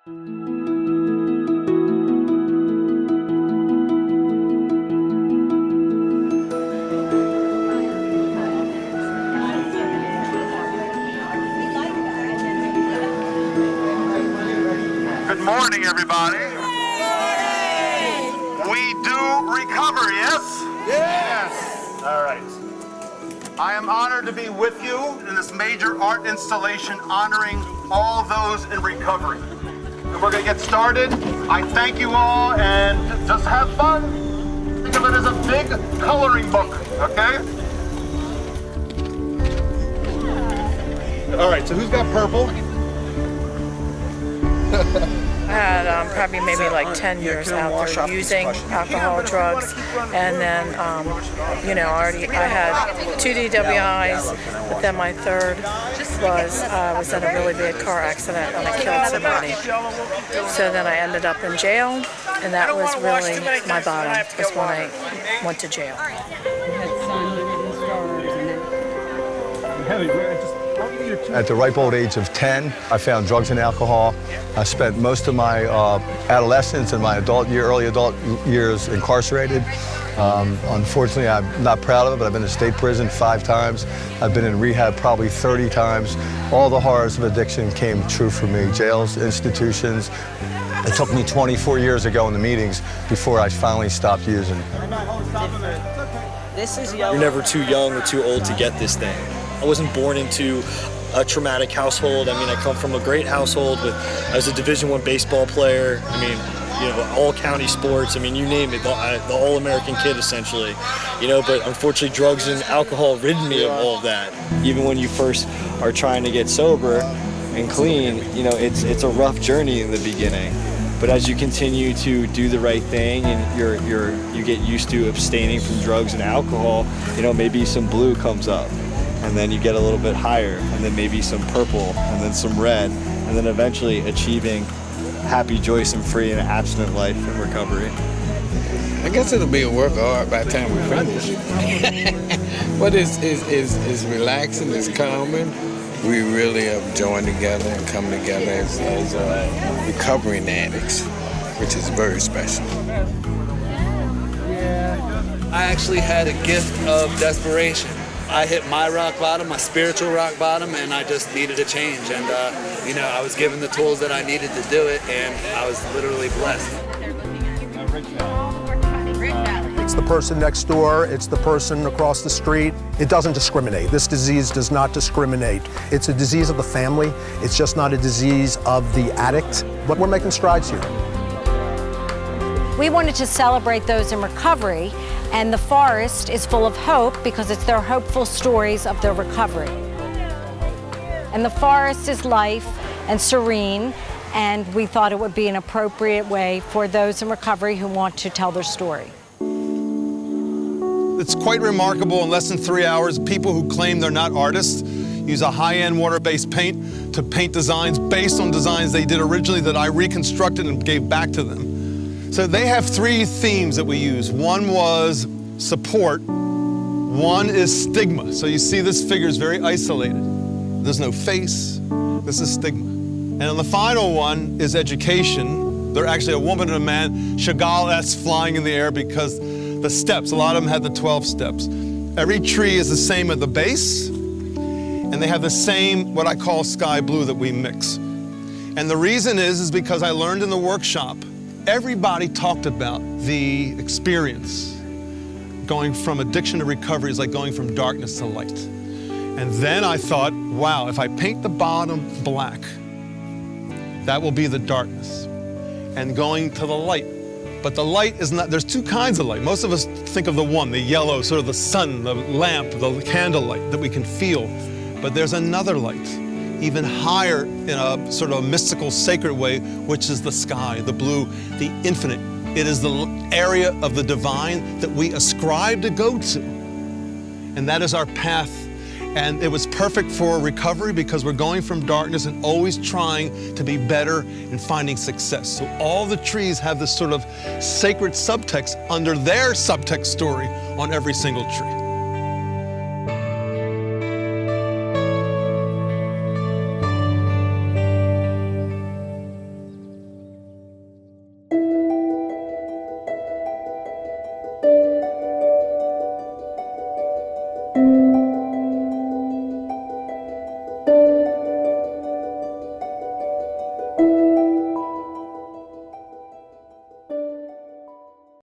Good morning, everybody. We do recover, yes? Yes. All right. I am honored to be with you in this major art installation honoring all those in recovery. And we're going to get started. I thank you all, and just have fun. Think of it as a big coloring book, okay? All right, so who's got purple? I had probably maybe like 10 years out there using alcohol, drugs, and then, I had 2 DWIs, but then my third was I was in a really bad car accident and I killed somebody. So then I ended up in jail, and that was really my bottom, was when I went to jail. At the ripe old age of 10, I found drugs and alcohol. I spent most of my adolescence and my early adult years incarcerated. Unfortunately, I'm not proud of it, but I've been to state prison 5 times. I've been in rehab probably 30 times. All the horrors of addiction came true for me. Jails, institutions. It took me 24 years ago in the meetings before I finally stopped using. You're never too young or too old to get this thing. I wasn't born into a traumatic household. I mean, I come from a great household I was a Division I baseball player. I mean, all county sports. I mean, you name it, the all-American kid essentially. But unfortunately drugs and alcohol rid me of all of that. Even when you first are trying to get sober and clean, it's a rough journey in the beginning. But as you continue to do the right thing and you get used to abstaining from drugs and alcohol, maybe some blue comes up. And then you get a little bit higher, and then maybe some purple, and then some red, and then eventually achieving happy, joyous, and free and abstinent life in recovery. I guess it'll be a work of art by the time we finish. But it's relaxing, it's calming. We really have joined together and come together as recovering addicts, which is very special. I actually had a gift of desperation. I hit my rock bottom, my spiritual rock bottom, and I just needed a change. And, I was given the tools that I needed to do it, and I was literally blessed. It's the person next door, it's the person across the street. It doesn't discriminate. This disease does not discriminate. It's a disease of the family. It's just not a disease of the addict. But we're making strides here. We wanted to celebrate those in recovery, and the forest is full of hope because it's their hopeful stories of their recovery. And the forest is life and serene, and we thought it would be an appropriate way for those in recovery who want to tell their story. It's quite remarkable. In less than 3 hours, people who claim they're not artists use a high-end water-based paint to paint designs based on designs they did originally that I reconstructed and gave back to them. So they have 3 themes that we use. One was support, one is stigma. So you see this figure is very isolated. There's no face, this is stigma. And then the final one is education. They're actually a woman and a man, Chagall-esque, flying in the air because the steps, a lot of them had the 12 steps. Every tree is the same at the base, and they have the same, what I call sky blue that we mix. And the reason is because I learned in the workshop, everybody talked about the experience. Going from addiction to recovery is like going from darkness to light. And then I thought, wow, if I paint the bottom black, that will be the darkness. And going to the light. But the light is not, there's 2 kinds of light. Most of us think of the one, the yellow, sort of the sun, the lamp, the candle light that we can feel. But there's another light, even higher in a sort of a mystical, sacred way, which is the sky, the blue, the infinite. It is the area of the divine that we ascribe to go to. And that is our path. And it was perfect for recovery because we're going from darkness and always trying to be better and finding success. So all the trees have this sort of sacred subtext under their subtext story on every single tree.